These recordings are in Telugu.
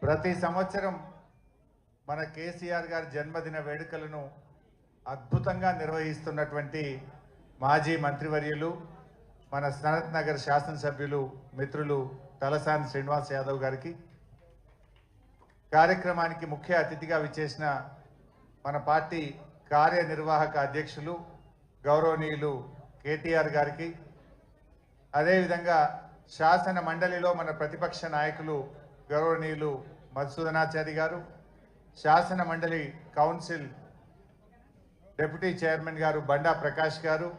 ప్రతి సంవత్సరం మన కేసీఆర్ గారి జన్మదిన వేడుకలను అద్భుతంగా నిర్వహిస్తున్నటువంటి మాజీ మంత్రివర్యులు మన సనత్ నగర్ శాసనసభ్యులు మిత్రులు తలసాని శ్రీనివాస్ యాదవ్ గారికి, కార్యక్రమానికి ముఖ్య అతిథిగా విచ్చేసిన మన పార్టీ కార్యనిర్వాహక అధ్యక్షులు గౌరవనీయులు కేటీఆర్ గారికి, అదేవిధంగా శాసన మండలిలో మన ప్రతిపక్ష నాయకులు గౌరవనీయులు మధుసూదనాచారి గారు, శాసన మండలి కౌన్సిల్ డిప్యూటీ చైర్మన్ గారు బండా ప్రకాష్ గారు,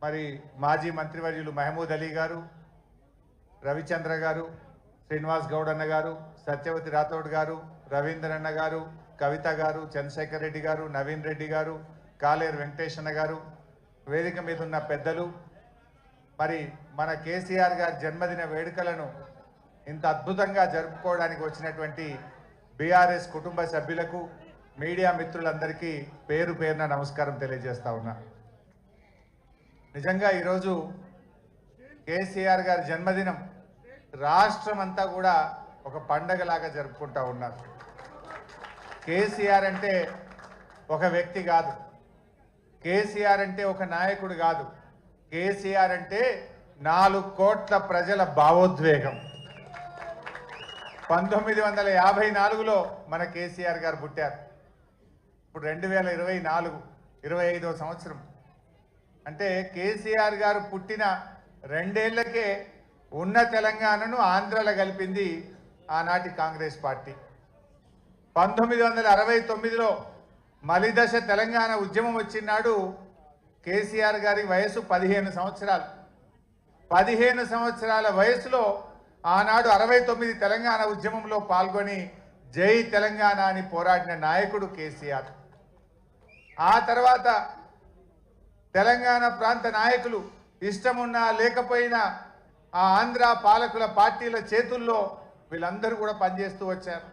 మరి మాజీ మంత్రివర్యులు మహమూద్ అలీ గారు, రవిచంద్ర గారు, శ్రీనివాస్ గౌడ్ అన్న గారు, సత్యవతి రాథోడ్ గారు, రవీందర్ అన్న గారు, కవిత గారు, చంద్రశేఖర్ రెడ్డి గారు, నవీన్ రెడ్డి గారు, కాలేరు వెంకటేష్ అన్న గారు, వేదిక మీద ఉన్న పెద్దలు, మరి మన కేసీఆర్ గారి జన్మదిన వేడుకలను ఇంత అద్భుతంగా జరుపుకోవడానికి వచ్చినటువంటి బీఆర్ఎస్ కుటుంబ సభ్యులకు, మీడియా మిత్రులందరికీ పేరు పేరున నమస్కారం తెలియజేస్తా ఉన్నా. నిజంగా ఈరోజు కేసీఆర్ గారి జన్మదినం రాష్ట్రం అంతా కూడా ఒక పండగలాగా జరుపుకుంటా ఉన్నారు. కేసీఆర్ అంటే ఒక వ్యక్తి కాదు, కేసీఆర్ అంటే ఒక నాయకుడు కాదు, కేసీఆర్ అంటే 4 కోట్ల ప్రజల భావోద్వేగం. 1954లో మన కేసీఆర్ గారు పుట్టారు. ఇప్పుడు 2024 25వ సంవత్సరం. అంటే కేసీఆర్ గారు పుట్టిన 2 ఏళ్లకే ఉన్న తెలంగాణను ఆంధ్రలో కలిపింది ఆనాటి కాంగ్రెస్ పార్టీ. 1969లో మలిదశ తెలంగాణ ఉద్యమం వచ్చినాడు కేసీఆర్ గారి వయసు 15 సంవత్సరాలు. 15 సంవత్సరాల వయసులో ఆనాడు 69 తెలంగాణ ఉద్యమంలో పాల్గొని జై తెలంగాణ అని పోరాడిన నాయకుడు కేసీఆర్. ఆ తర్వాత తెలంగాణ ప్రాంత నాయకులు ఇష్టమున్నా లేకపోయినా ఆ ఆంధ్ర పాలకుల పార్టీల చేతుల్లో వీళ్ళందరూ కూడా పనిచేస్తూ వచ్చారు.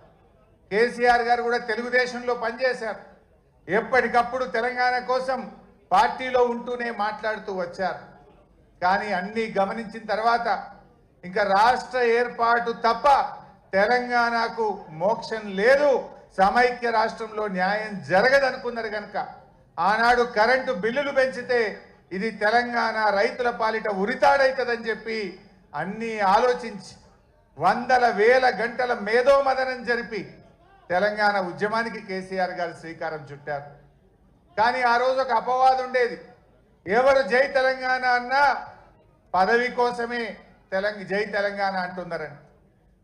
కేసీఆర్ గారు కూడా తెలుగుదేశంలో పనిచేశారు. ఎప్పటికప్పుడు తెలంగాణ కోసం పార్టీలో ఉంటూనే మాట్లాడుతూ వచ్చారు. కానీ అన్నీ గమనించిన తర్వాత ఇంకా రాష్ట్ర ఏర్పాటు తప్ప తెలంగాణకు మోక్షం లేదు, సమైక్య రాష్ట్రంలో న్యాయం జరగదనుకున్నారు కనుక ఆనాడు కరెంటు బిల్లులు పెంచితే ఇది తెలంగాణ రైతుల పాలిట ఉరితాడైతుందని చెప్పి అన్నీ ఆలోచించి వందల వేల గంటల మేధోమదనం జరిపి తెలంగాణ ఉద్యమానికి కేసీఆర్ గారు శ్రీకారం చుట్టారు. కానీ ఆ రోజు ఒక అపవాదం ఉండేది. ఎవరు జై తెలంగాణ అన్నా పదవి కోసమే జై తెలంగాణ అంటున్నారని.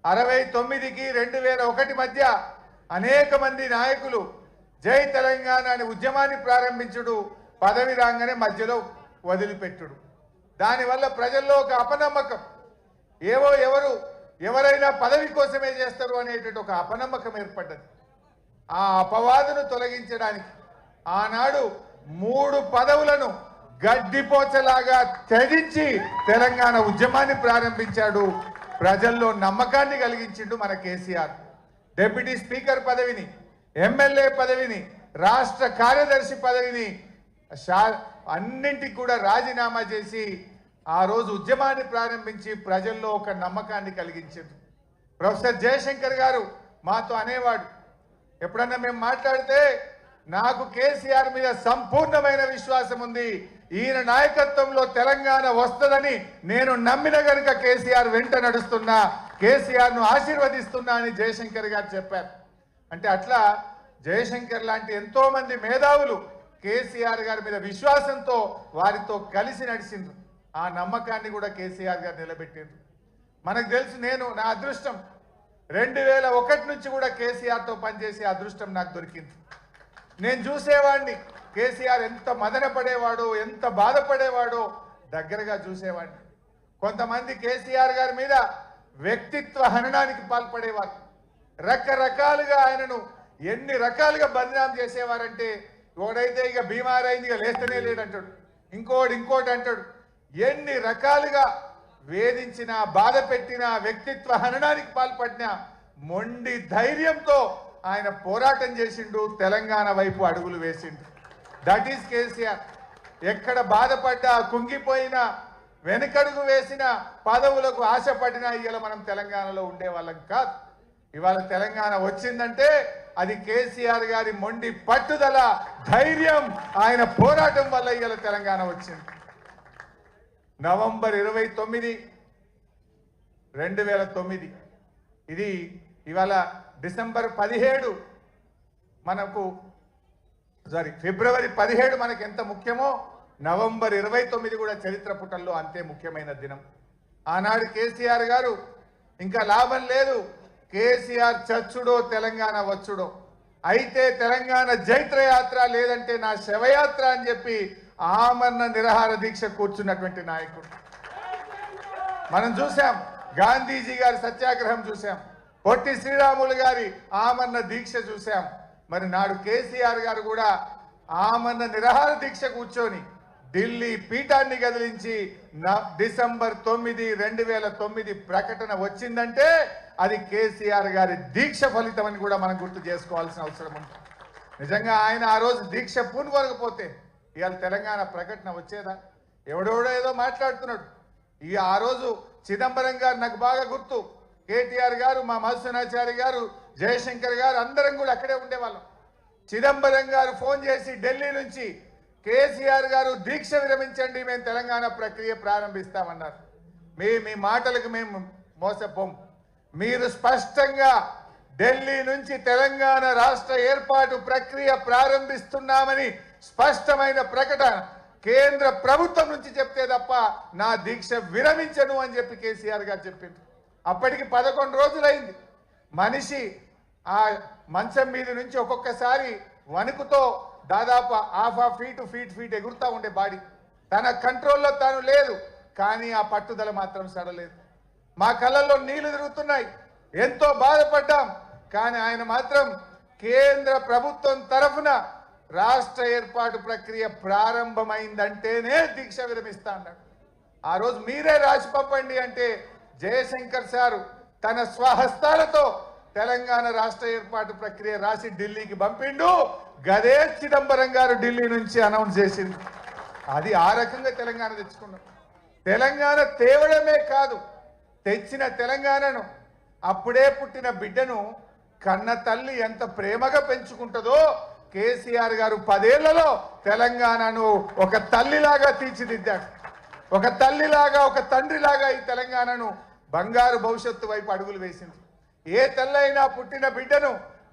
69కి 2001 మధ్య అనేక మంది నాయకులు జై తెలంగాణ అని ఉద్యమాన్ని ప్రారంభించుడు, పదవి రాగానే మధ్యలో వదిలిపెట్టుడు. దానివల్ల ప్రజల్లో ఒక అపనమ్మకం, ఎవరైనా పదవి కోసమే చేస్తారు అనేటువంటి ఒక అపనమ్మకం ఏర్పడ్డది. ఆ అపవాదును తొలగించడానికి ఆనాడు 3 పదవులను గడ్డిపోచలాగా త్యజించి తెలంగాణ ఉద్యమాన్ని ప్రారంభించాడు. ప్రజల్లో నమ్మకాన్ని కలిగించిండు మన కేసీఆర్. డిప్యూటీ స్పీకర్ పదవిని, ఎమ్మెల్యే పదవిని, రాష్ట్ర కార్యదర్శి పదవిని అన్నింటికి కూడా రాజీనామా చేసి ఆ రోజు ఉద్యమాన్ని ప్రారంభించి ప్రజల్లో ఒక నమ్మకాన్ని కలిగించారు. ప్రొఫెసర్ జయశంకర్ గారు మాతో అనేవాడు, ఎప్పుడన్నా మేము మాట్లాడితే నాకు కేసీఆర్ మీద సంపూర్ణమైన విశ్వాసం ఉంది, ఈయన నాయకత్వంలో తెలంగాణ వస్తుందని నేను నమ్మిన గనుక కేసీఆర్ వెంట నడుస్తున్నా, కేసీఆర్ను ఆశీర్వదిస్తున్నా అని జయశంకర్ గారు చెప్పారు. అంటే అట్లా జయశంకర్ లాంటి ఎంతో మంది మేధావులు కేసీఆర్ గారి మీద విశ్వాసంతో వారితో కలిసి నడిచిండ్రు. ఆ నమ్మకాన్ని కూడా కేసీఆర్ గారు నిలబెట్టిండ్రు. మనకు తెలుసు, నా అదృష్టం 2001 నుంచి కూడా కేసీఆర్తో పనిచేసే అదృష్టం నాకు దొరికింది. నేను చూసేవాడిని కేసీఆర్ ఎంత మదన పడేవాడో, ఎంత బాధపడేవాడో దగ్గరగా చూసేవాడిని. కొంతమంది కేసీఆర్ గారి మీద వ్యక్తిత్వ హననానికి పాల్పడేవారు. రకరకాలుగా ఆయనను ఎన్ని రకాలుగా బదనాం చేసేవారంటే, ఒకడైతే ఇక బీమార్ అయింది, ఇక లేస్తనే లేడంటాడు, ఇంకోటి అంటాడు. ఎన్ని రకాలుగా వేధించినా, బాధ పెట్టినా, వ్యక్తిత్వ హననానికి పాల్పడినా మొండి ధైర్యంతో ఆయన పోరాటం చేసిండు, తెలంగాణ వైపు అడుగులు వేసిండు. That is KCR. ఎక్కడ బాధపడ్డా, కుంగిపోయినా, వెనుకడుగు వేసిన, పదవులకు ఆశపడినా ఇవాళ మనం తెలంగాణలో ఉండే వాళ్ళం కాదు. ఇవాళ తెలంగాణ వచ్చిందంటే అది కేసీఆర్ గారి మొండి పట్టుదల, ధైర్యం, ఆయన పోరాటం వల్ల ఇవాళ తెలంగాణ వచ్చింది. నవంబర్ 29, 2009 ఇది ఇవాళ డిసెంబర్ 17 మనకు ఫిబ్రవరి 17 మనకు ఎంత ముఖ్యమో నవంబర్ 29 కూడా చరిత్ర పుటల్లో అంతే ముఖ్యమైన దినం. ఆనాడు కేసీఆర్ గారు ఇంకా లాభం లేదు, కేసీఆర్ చచ్చుడో తెలంగాణ వచ్చుడో, అయితే తెలంగాణ జైత్రయాత్ర లేదంటే నా శవయాత్ర అని చెప్పి ఆమరణ నిరాహార దీక్ష కూర్చున్నటువంటి నాయకుడు మనం చూసాం. గాంధీజీ గారి సత్యాగ్రహం చూసాం, పొట్టి శ్రీరాములు గారి ఆమరణ దీక్ష చూసాం. మరి నాడు కేసీఆర్ గారు కూడా ఆమరణ నిరాహార దీక్ష కూర్చొని ఢిల్లీ పీఠాన్ని కదిలించి డిసెంబర్ 9, 2009 ప్రకటన వచ్చిందంటే అది కేసీఆర్ గారి దీక్ష ఫలితం అని కూడా మనం గుర్తు చేసుకోవాల్సిన అవసరం ఉంది. నిజంగా ఆయన ఆ రోజు దీక్ష పూనుకోకపోతే ఇవాళ తెలంగాణ ప్రకటన వచ్చేదా? ఎవడెవడో ఏదో మాట్లాడుతున్నాడు. ఆ రోజు చిదంబరం గారు నాకు బాగా గుర్తు, కేటీఆర్ గారు, మా మధుసూనాచారి గారు, జయశంకర్ గారు అందరం కూడా అక్కడే ఉండేవాళ్ళం. చిదంబరం గారు ఫోన్ చేసి ఢిల్లీ నుంచి కేసీఆర్ గారు దీక్ష విరమించండి, మేము తెలంగాణ ప్రక్రియ ప్రారంభిస్తామన్నారు. మీ మాటలకు మేము మోసపోం, మీరు స్పష్టంగా ఢిల్లీ నుంచి తెలంగాణ రాష్ట్ర ఏర్పాటు ప్రక్రియ ప్రారంభిస్తున్నామని స్పష్టమైన ప్రకటన కేంద్ర ప్రభుత్వం నుంచి చెప్తే తప్ప నా దీక్ష విరమించను అని చెప్పి కేసీఆర్ గారు చెప్పింది. అప్పటికి 11 రోజులైంది. మనిషి ఆ మంచం మీద నుంచి ఒక్కొక్కసారి వణుకుతో దాదాపు ½ ఫీట్ ఎగురుతా ఉండే బాడీ, తన కంట్రోల్లో తాను లేదు. కానీ ఆ పట్టుదల మాత్రం సడలేదు. మా కళ్ళల్లో నీళ్లు తిరుగుతున్నాయి, ఎంతో బాధపడ్డాం. కానీ ఆయన మాత్రం కేంద్ర ప్రభుత్వం తరఫున రాష్ట్ర ఏర్పాటు ప్రక్రియ ప్రారంభమైందంటేనే దీక్ష విరమిస్తా అన్నాడు. ఆ రోజు మీరే రాసి పంపండి అంటే జయశంకర్ సారు తన స్వహస్తాలతో తెలంగాణ రాష్ట్ర ఏర్పాటు ప్రక్రియ రాసి ఢిల్లీకి పంపిండు. గదే చిదంబరం గారు ఢిల్లీ నుంచి అనౌన్స్ చేసింది. అది ఆ రకంగా తెలంగాణ తెచ్చుకున్నాం. తెలంగాణ తేవడమే కాదు, తెచ్చిన తెలంగాణను, అప్పుడే పుట్టిన బిడ్డను కన్న తల్లి ఎంత ప్రేమగా పెంచుకుంటుందో కేసీఆర్ గారు 10 ఏళ్లలో తెలంగాణను ఒక తల్లిలాగా తీర్చిదిద్దాడు. ఒక తల్లిలాగా, ఒక తండ్రిలాగా ఈ తెలంగాణను బంగారు భవిష్యత్తు వైపు అడుగులు వేసింది. ఏ తల్లైనా పుట్టిన బిడ్డను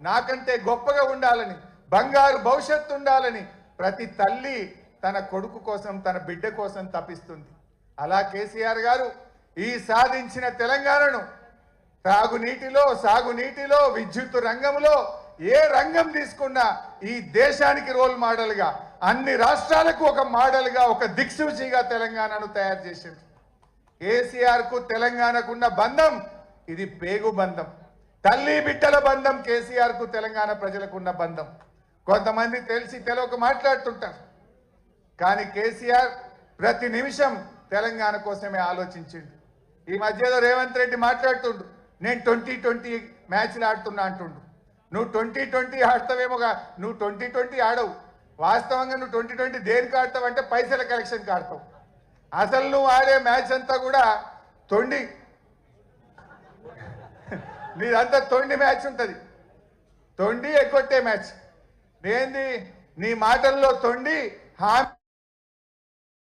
నాకంటే గొప్పగా ఉండాలని, బంగారు భవిష్యత్తు ఉండాలని ప్రతి తల్లి తన కొడుకు కోసం, తన బిడ్డ కోసం తపిస్తుంది. అలా కేసీఆర్ గారు ఈ సాధించిన తెలంగాణను త్రాగునీటిలో, సాగునీటిలో, విద్యుత్ రంగంలో ఏ రంగం తీసుకున్నా ఈ దేశానికి రోల్ మోడల్గా, అన్ని రాష్ట్రాలకు ఒక మోడల్గా, ఒక దిక్సూచిగా తెలంగాణను తయారు చేసింది. కేసీఆర్ కు తెలంగాణకున్న బంధం ఇది పేగు బంధం, తల్లి బిడ్డల బంధం. కేసీఆర్ కు తెలంగాణ ప్రజలకు ఉన్న బంధం. కొంతమంది తెలిసి తెలియక మాట్లాడుతుంటారు, కానీ కేసీఆర్ ప్రతి నిమిషం తెలంగాణ కోసమే ఆలోచించిండు. ఈ మధ్యలో రేవంత్ రెడ్డి మాట్లాడుతుండు, నేను 2020 మ్యాచ్లు ఆడుతున్నా అంటుండు. నువ్వు 2020 ఆడతావేమోగా, నువ్వు 2020 ఆడవు. వాస్తవంగా నువ్వు 2020 దేనికి ఆడతావు అంటే పైసల కలెక్షన్కి ఆడతావు. అసలు నువ్వు ఆడే మ్యాచ్ అంతా కూడా తొండి, నీదంతా తొండి మ్యాచ్ ఉంటుంది, తొండి ఎగ్గొట్టే మ్యాచ్. ఏంది నీ మాటల్లో తొండి, హామీ